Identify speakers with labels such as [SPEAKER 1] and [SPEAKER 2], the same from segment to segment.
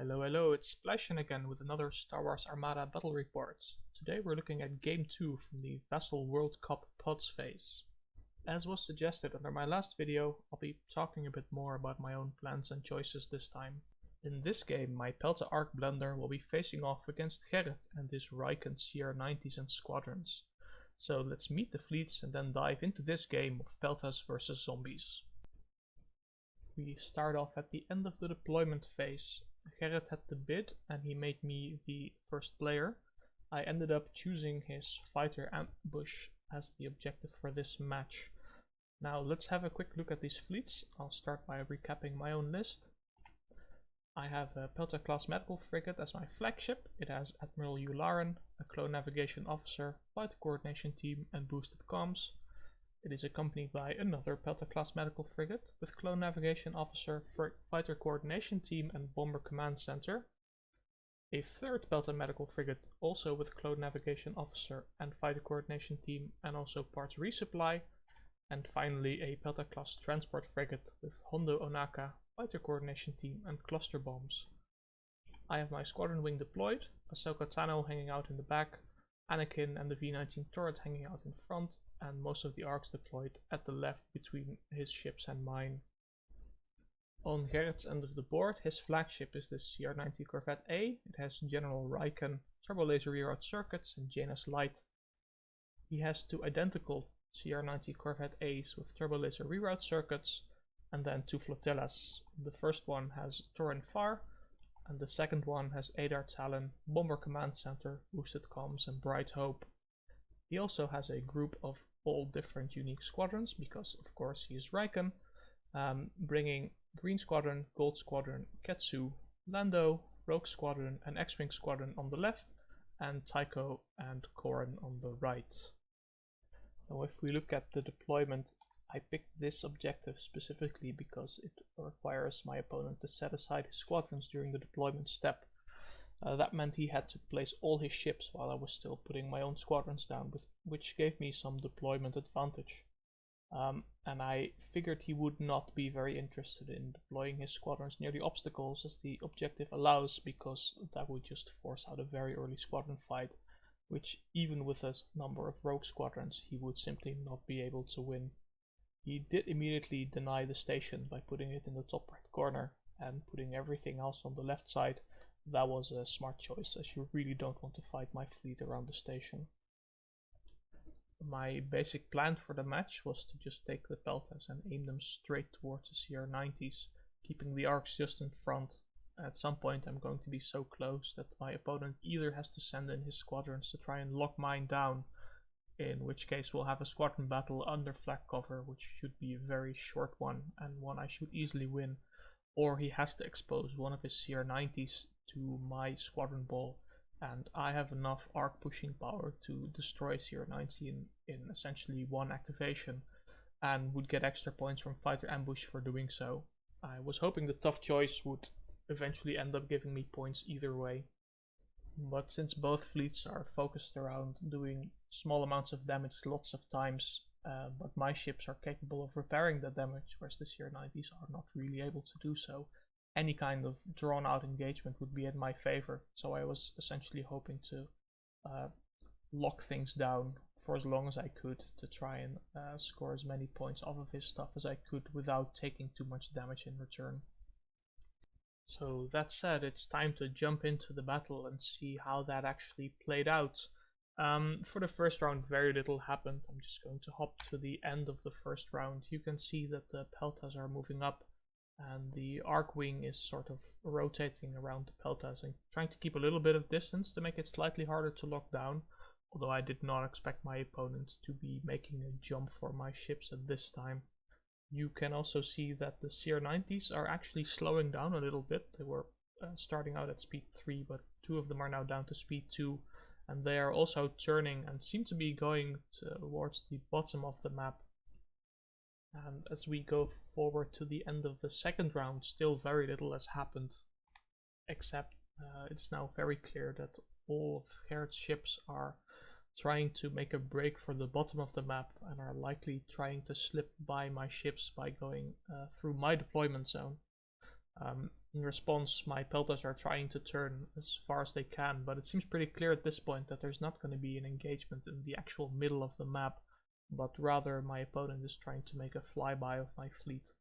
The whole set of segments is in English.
[SPEAKER 1] Hello, it's Splashin again with another Star Wars Armada battle report. Today we're looking at Game 2 from the Vassal World Cup pods phase. As was suggested under my last video, I'll be talking a bit more about my own plans and choices this time. In this game, my Pelta Arc Blender will be facing off against Gerrit and his Rieekan CR90s and squadrons. So let's meet the fleets and then dive into this game of Peltas versus zombies. We start off at the end of the deployment phase. Gerrit had the bid and he made me the first player. I ended up choosing his fighter ambush as the objective for this match. Now let's have a quick look at these fleets. I'll start by recapping my own list. I have a Pelta class medical frigate as my flagship. It has Admiral Yularen, a clone navigation officer, fighter coordination team and boosted comms. It is accompanied by another Pelta class medical frigate with clone navigation officer, fighter coordination team and bomber command center. A third Pelta medical frigate also with clone navigation officer and fighter coordination team and also parts resupply. And finally a Pelta class transport frigate with Hondo Onaka, fighter coordination team and cluster bombs. I have my squadron wing deployed, Ahsoka Tano hanging out in the back, Anakin and the V-19 turret hanging out in front, and most of the arcs deployed at the left between his ships and mine. On Gerrit's end of the board, his flagship is the CR90 Corvette A. It has General Rieekan, turbo laser reroute circuits and Jaina's light. He has two identical CR90 Corvette A's with turbo laser reroute circuits and then two flotillas. The first one has Torin Far and the second one has Adar Talon, bomber command center, boosted comms and bright hope. He also has a group of all different unique squadrons because of course he is Rieekan, bringing Green Squadron, Gold Squadron, Ketsu, Lando, Rogue Squadron and X-Wing Squadron on the left and Tycho and Corran on the right. Now if we look at the deployment, I picked this objective specifically because it requires my opponent to set aside his squadrons during the deployment step. That meant he had to place all his ships while I was still putting my own squadrons down, which gave me some deployment advantage. And I figured he would not be very interested in deploying his squadrons near the obstacles as the objective allows, because that would just force out a very early squadron fight, which even with a number of rogue squadrons he would simply not be able to win. He did immediately deny the station by putting it in the top right corner and putting everything else on the left side. That was a smart choice, as you really don't want to fight my fleet around the station. My basic plan for the match was to just take the Peltas and aim them straight towards the CR90s, keeping the arcs just in front. At some point I'm going to be so close that my opponent either has to send in his squadrons to try and lock mine down, in which case we'll have a squadron battle under flag cover, which should be a very short one and one I should easily win, or he has to expose one of his CR90s to my squadron ball, and I have enough arc pushing power to destroy CR90 in essentially one activation and would get extra points from fighter ambush for doing so. I was hoping the tough choice would eventually end up giving me points either way, but since both fleets are focused around doing small amounts of damage lots of times, but my ships are capable of repairing that damage, whereas the CR90s are not really able to do so, any kind of drawn out engagement would be in my favor. So I was essentially hoping to lock things down for as long as I could to try and score as many points off of his stuff as I could without taking too much damage in return. So that said, it's time to jump into the battle and see how that actually played out. For the first round very little happened. I'm just going to hop to the end of the first round. You can see that the Peltas are moving up and the arc wing is sort of rotating around the Peltas and trying to keep a little bit of distance to make it slightly harder to lock down, although I did not expect my opponents to be making a jump for my ships at this time. You can also see that the CR90s are actually slowing down a little bit. They were starting out at speed 3, but two of them are now down to speed 2, and they are also turning and seem to be going towards the bottom of the map. And as we go forward to the end of the second round, still very little has happened, except it's now very clear that all of Gerrit's ships are trying to make a break for the bottom of the map and are likely trying to slip by my ships by going through my deployment zone. In response, my Peltas are trying to turn as far as they can, but it seems pretty clear at this point that there's not going to be an engagement in the actual middle of the map, but rather my opponent is trying to make a flyby of my fleet.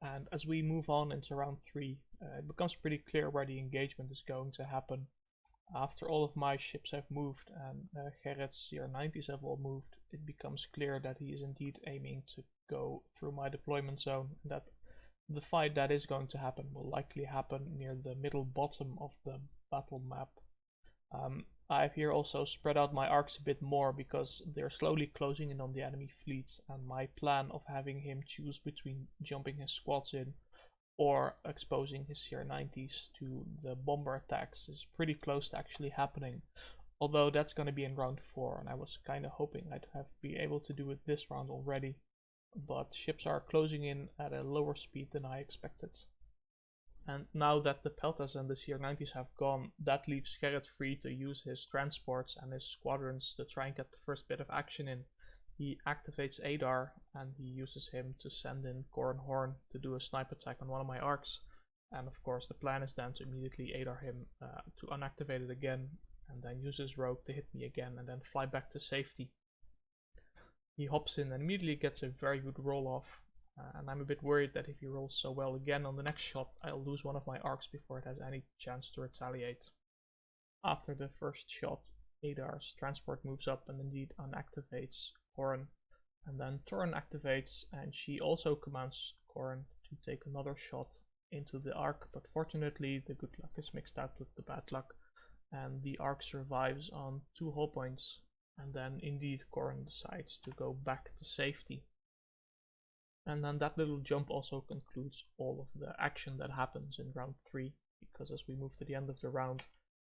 [SPEAKER 1] And as we move on into round 3, it becomes pretty clear where the engagement is going to happen. After all of my ships have moved and Gerrit's CR90s have all moved, it becomes clear that he is indeed aiming to go through my deployment zone, and that the fight that is going to happen will likely happen near the middle bottom of the battle map. I've here also spread out my arcs a bit more because they're slowly closing in on the enemy fleet, and my plan of having him choose between jumping his squads in or exposing his CR90s to the bomber attacks is pretty close to actually happening. Although that's going to be in round 4, and I was kind of hoping I'd be able to do it this round already. But ships are closing in at a lower speed than I expected. And now that the Peltas and the CR90s have gone, that leaves Gerrit free to use his transports and his squadrons to try and get the first bit of action in. He activates Adar and he uses him to send in Corn Horn to do a snipe attack on one of my arcs. And of course the plan is then to immediately Adar him to unactivate it again, and then use his rogue to hit me again and then fly back to safety. He hops in and immediately gets a very good roll off, and I'm a bit worried that if he rolls so well again on the next shot, I'll lose one of my arcs before it has any chance to retaliate. After the first shot, Adar's transport moves up and indeed unactivates Corrin, and then Torren activates and she also commands Corrin to take another shot into the arc, but fortunately the good luck is mixed out with the bad luck, and the arc survives on 2 hull points. And then indeed Corrin decides to go back to safety. And then that little jump also concludes all of the action that happens in round 3, because as we move to the end of the round,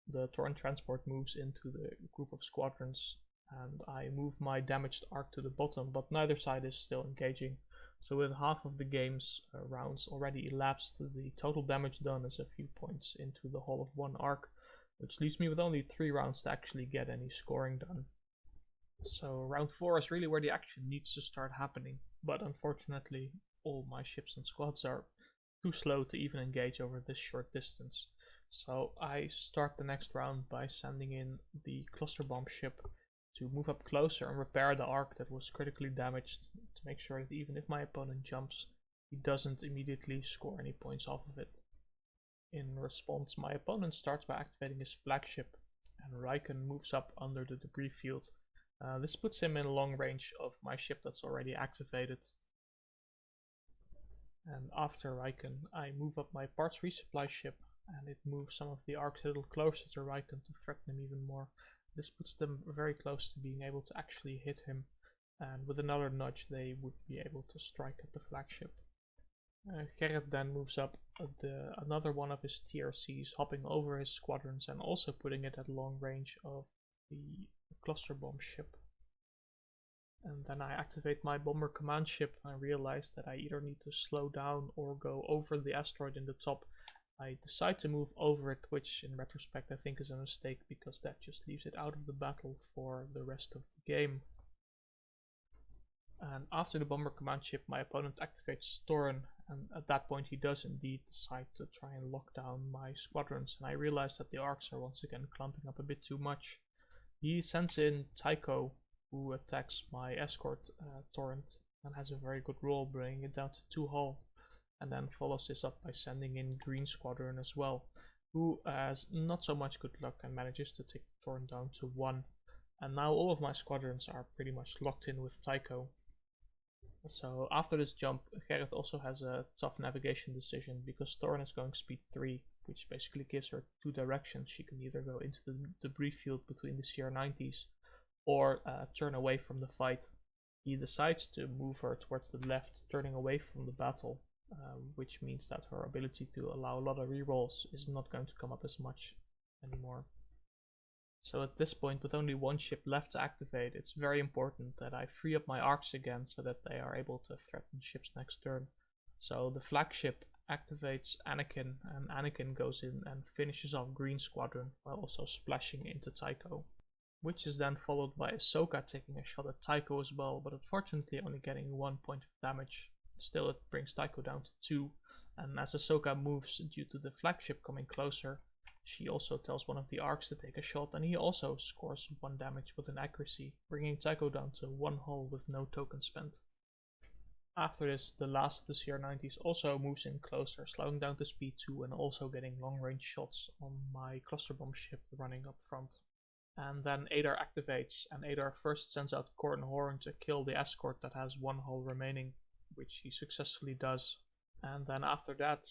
[SPEAKER 1] the Torrent transport moves into the group of squadrons, and I move my damaged arc to the bottom, but neither side is still engaging. So with half of the game's rounds already elapsed, the total damage done is a few points into the hull of 1 arc, which leaves me with only 3 rounds to actually get any scoring done. So round 4 is really where the action needs to start happening, but unfortunately all my ships and squads are too slow to even engage over this short distance. So I start the next round by sending in the cluster bomb ship to move up closer and repair the arc that was critically damaged, to make sure that even if my opponent jumps, he doesn't immediately score any points off of it. In response, my opponent starts by activating his flagship, and Rieekan moves up under the debris field. This puts him in long range of my ship that's already activated. And after Rieekan, I move up my parts resupply ship, and it moves some of the arcs a little closer to Rieekan to threaten him even more. This puts them very close to being able to actually hit him, and with another nudge they would be able to strike at the flagship. Gerrit then moves up another one of his TRCs, hopping over his squadrons and also putting it at long range of the cluster bomb ship. And then I activate my bomber command ship and realize that I either need to slow down or go over the asteroid in the top. I decide to move over it, which in retrospect I think is a mistake, because that just leaves it out of the battle for the rest of the game. And after the bomber command ship, my opponent activates Torren, and at that point he does indeed decide to try and lock down my squadrons, and I realize that the arcs are once again clumping up a bit too much. He sends in Tycho, who attacks my escort torrent and has a very good roll, bringing it down to 2 hull, and then follows this up by sending in Green Squadron as well, who has not so much good luck and manages to take the torrent down to 1. And now all of my squadrons are pretty much locked in with Tycho. So after this jump, Gerrit also has a tough navigation decision, because Torren is going speed 3, which basically gives her 2 directions. She can either go into the debris field between the CR90s or turn away from the fight. He decides to move her towards the left, turning away from the battle, which means that her ability to allow a lot of rerolls is not going to come up as much anymore. So at this point, with only 1 ship left to activate, it's very important that I free up my arcs again so that they are able to threaten ships next turn. So the flagship activates Anakin, and Anakin goes in and finishes off Green Squadron while also splashing into Tycho, which is then followed by Ahsoka taking a shot at Tycho as well, but unfortunately only getting 1 point of damage. Still, it brings Taiko down to 2, and as Ahsoka moves due to the flagship coming closer, she also tells one of the arcs to take a shot, and he also scores 1 damage with an accuracy, bringing Taiko down to 1 hull with no token spent. After this, the last of the CR90s also moves in closer, slowing down to speed 2 and also getting long-range shots on my cluster bomb ship running up front. And then Adar activates, and Adar first sends out Corn Horn to kill the escort that has 1 hull remaining, which he successfully does. And then after that,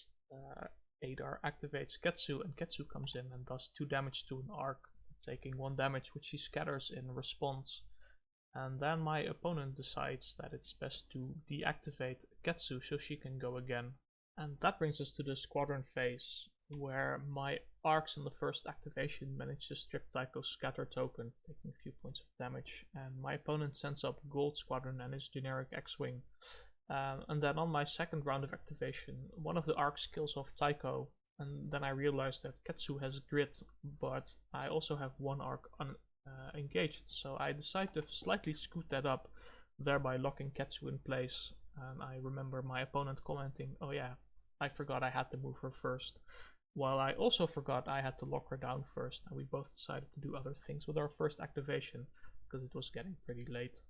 [SPEAKER 1] Adar activates Ketsu, and Ketsu comes in and does 2 damage to an arc, taking 1 damage which he scatters in response. And then my opponent decides that it's best to deactivate Ketsu so she can go again. And that brings us to the squadron phase, where my arcs in the first activation manage to strip Taiko's scatter token, taking a few points of damage, and my opponent sends up Gold Squadron and his generic X-Wing. And then on my second round of activation, one of the arcs kills off Taiko, and then I realized that Ketsu has Grit, but I also have 1 arc engaged, so I decide to slightly scoot that up, thereby locking Ketsu in place. And I remember my opponent commenting, "Oh yeah, I forgot I had to move her first," while I also forgot I had to lock her down first, and we both decided to do other things with our first activation because it was getting pretty late.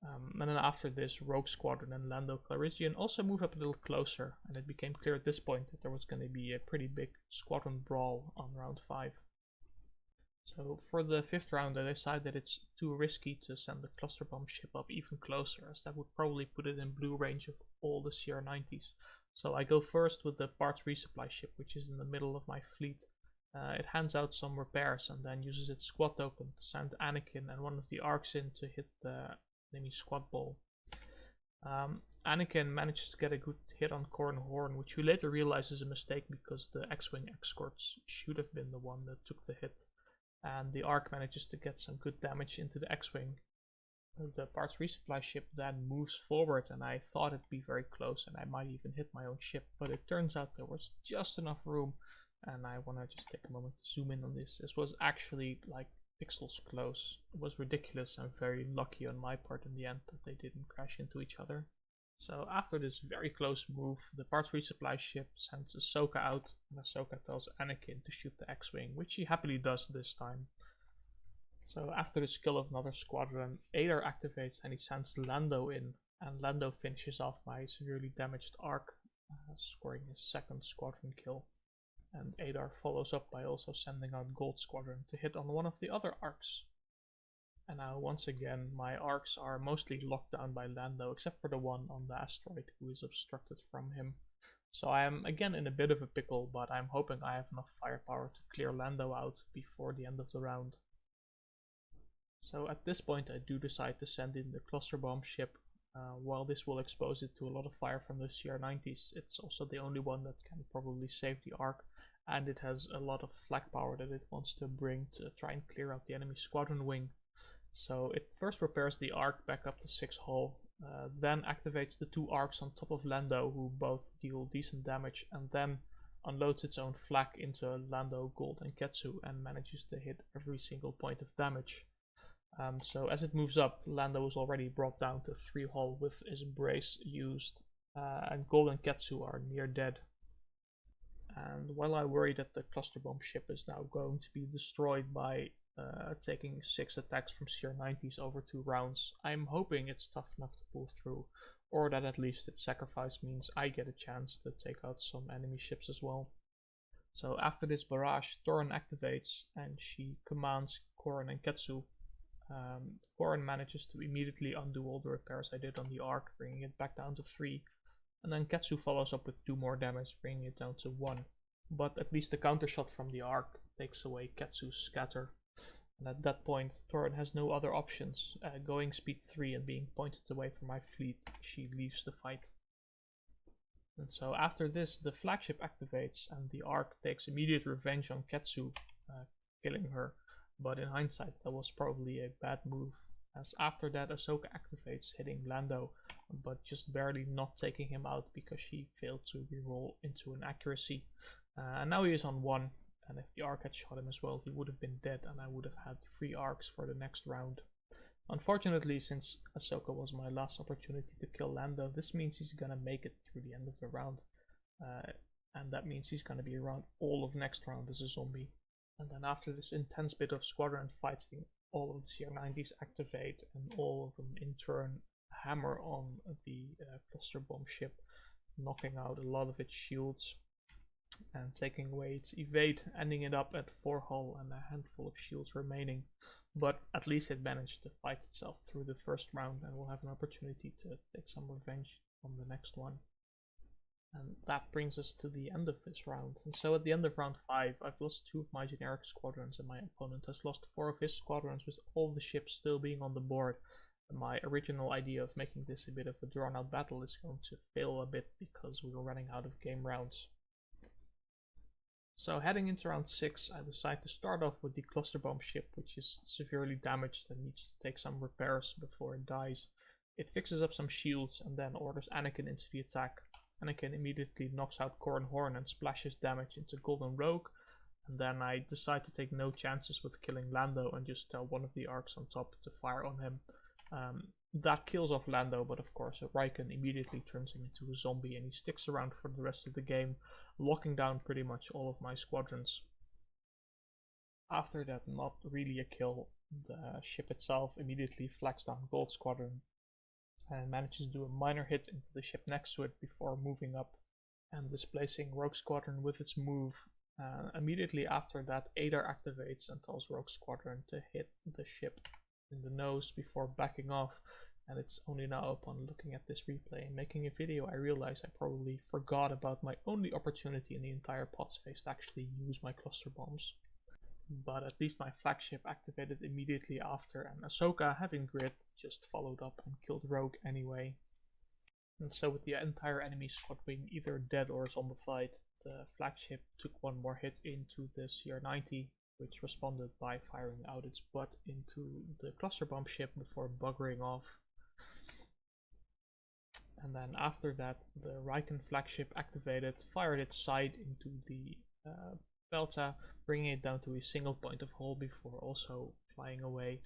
[SPEAKER 1] And then after this, Rogue Squadron and Lando Calrissian also move up a little closer, and it became clear at this point that there was going to be a pretty big squadron brawl on round 5. So for the 5th round, I decided that it's too risky to send the cluster bomb ship up even closer, as that would probably put it in blue range of all the CR90s. So I go first with the parts resupply ship, which is in the middle of my fleet. It hands out some repairs and then uses its squad token to send Anakin and one of the arcs in to hit the enemy squad ball. Anakin manages to get a good hit on Corn Horn, which we later realize is a mistake because the X-Wing escorts should have been the one that took the hit. And the arc manages to get some good damage into the X-Wing. The parts resupply ship then moves forward, and I thought it'd be very close and I might even hit my own ship, but it turns out there was just enough room, and I want to just take a moment to zoom in on this. This was actually like pixels close. It was ridiculous and very lucky on my part in the end that they didn't crash into each other. So after this very close move, the parts resupply ship sends Ahsoka out, and Ahsoka tells Anakin to shoot the X-Wing, which he happily does this time. So after the kill of another squadron, Adar activates and he sends Lando in, and Lando finishes off my severely damaged arc, scoring his 2nd squadron kill. And Adar follows up by also sending out Gold Squadron to hit on one of the other arcs. And now once again my arcs are mostly locked down by Lando, except for the one on the asteroid who is obstructed from him. So I am again in a bit of a pickle, but I'm hoping I have enough firepower to clear Lando out before the end of the round. So at this point I do decide to send in the cluster bomb ship. While this will expose it to a lot of fire from the CR90s, it's also the only one that can probably save the arc, and it has a lot of flak power that it wants to bring to try and clear out the enemy squadron wing. So it first repairs the arc back up to 6 hull, then activates the 2 arcs on top of Lando, who both deal decent damage, and then unloads its own flak into Lando, Gold and Ketsu and manages to hit every single point of damage. So as it moves up, Lando is already brought down to 3 hull with his brace used, and Gold and Ketsu are near dead. And while I worry that the cluster bomb ship is now going to be destroyed by taking 6 attacks from CR90s over 2 rounds, I'm hoping it's tough enough to pull through, or that at least its sacrifice means I get a chance to take out some enemy ships as well. So after this barrage, Torren activates and she commands Corran and Ketsu. Corran manages to immediately undo all the repairs I did on the arc, bringing it back down to 3, and then Ketsu follows up with 2 more damage, bringing it down to 1. But at least the counter shot from the arc takes away Ketsu's scatter. And at that point, Torren has no other options. Going speed 3 and being pointed away from my fleet, she leaves the fight. And so after this, the flagship activates and the arc takes immediate revenge on Ketsu, killing her. But in hindsight, that was probably a bad move, as after that Ahsoka activates, hitting Lando, but just barely not taking him out because she failed to reroll into an accuracy. And now he is on 1. And if the arc had shot him as well, he would have been dead and I would have had 3 arcs for the next round. Unfortunately, since Ahsoka was my last opportunity to kill Lando, this means he's gonna make it through the end of the round. And that means he's gonna be around all of next round as a zombie. And then after this intense bit of squadron fighting, all of the CR90s activate and all of them in turn hammer on the cluster bomb ship, knocking out a lot of its shields and taking away its evade, ending it up at 4 hull and a handful of shields remaining. But at least it managed to fight itself through the first round and will have an opportunity to take some revenge on the next one. And that brings us to the end of this round. And so at the end of round 5, I've lost 2 of my generic squadrons and my opponent has lost 4 of his squadrons, with all the ships still being on the board. And my original idea of making this a bit of a drawn out battle is going to fail a bit because we were running out of game rounds. So heading into round 6, I decide to start off with the cluster bomb ship, which is severely damaged and needs to take some repairs before it dies. It fixes up some shields and then orders Anakin into the attack. Anakin immediately knocks out Corran Horn and splashes damage into Golden Rogue, and then I decide to take no chances with killing Lando and just tell one of the arcs on top to fire on him. That kills off Lando, but of course Rieekan immediately turns him into a zombie and he sticks around for the rest of the game, locking down pretty much all of my squadrons. After that, not really a kill, the ship itself immediately flags down Gold Squadron and manages to do a minor hit into the ship next to it before moving up and displacing Rogue Squadron with its move. Immediately after that, Adar activates and tells Rogue Squadron to hit the ship in the nose before backing off, and it's only now upon looking at this replay and making a video I realize I probably forgot about my only opportunity in the entire POTS phase to actually use my cluster bombs. But at least my flagship activated immediately after, and Ahsoka, having grit, just followed up and killed Rogue anyway. And so with the entire enemy squad being either dead or zombified, the flagship took one more hit into the CR90, which responded by firing out its butt into the cluster bomb ship before buggering off. And then after that, the Rieekan flagship activated, fired its side into the Pelta, bringing it down to a single point of hull before also flying away,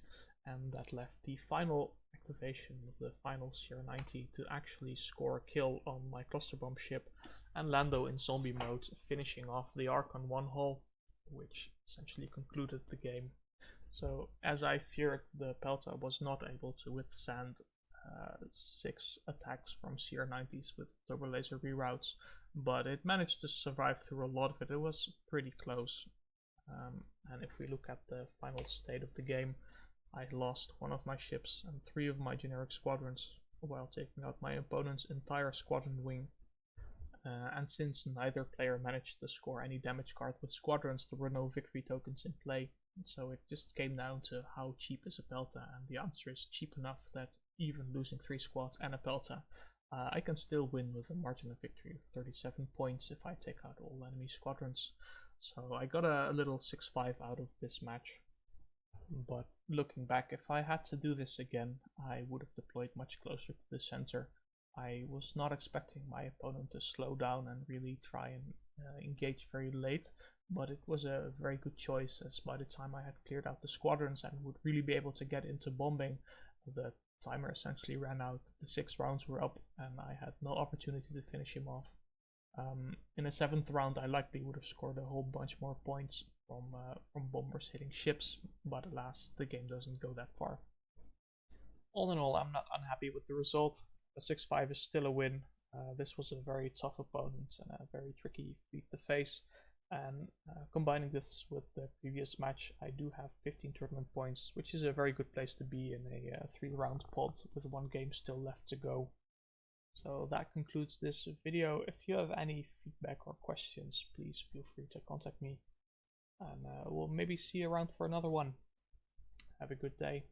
[SPEAKER 1] and that left the final activation of the final CR90 to actually score a kill on my cluster bomb ship, and Lando in zombie mode, finishing off the arc on 1 hull, which essentially concluded the game. So as I feared, the Pelta was not able to withstand 6 attacks from CR90s with turbo laser reroutes, but it managed to survive through a lot of it. It was pretty close. And if we look at the final state of the game, I lost 1 of my ships and 3 of my generic squadrons while taking out my opponent's entire squadron wing. And since neither player managed to score any damage card with squadrons, there were no victory tokens in play. So it just came down to how cheap is a Pelta, and the answer is cheap enough that even losing 3 squads and a Pelta, I can still win with a margin of victory of 37 points if I take out all enemy squadrons. So I got a little 6-5 out of this match. But looking back, if I had to do this again, I would have deployed much closer to the center. I was not expecting my opponent to slow down and really try and engage very late, but it was a very good choice, as by the time I had cleared out the squadrons and would really be able to get into bombing, the timer essentially ran out, the 6 rounds were up, and I had no opportunity to finish him off. In the 7th round, I likely would have scored a whole bunch more points from bombers hitting ships, but alas, the game doesn't go that far. All in all, I'm not unhappy with the result. A 6-5 is still a win. This was a very tough opponent and a very tricky feat to face. And combining this with the previous match, I do have 15 tournament points, which is a very good place to be in a 3-round pod with 1 game still left to go. So that concludes this video. If you have any feedback or questions, please feel free to contact me. And we'll maybe see you around for another one. Have a good day.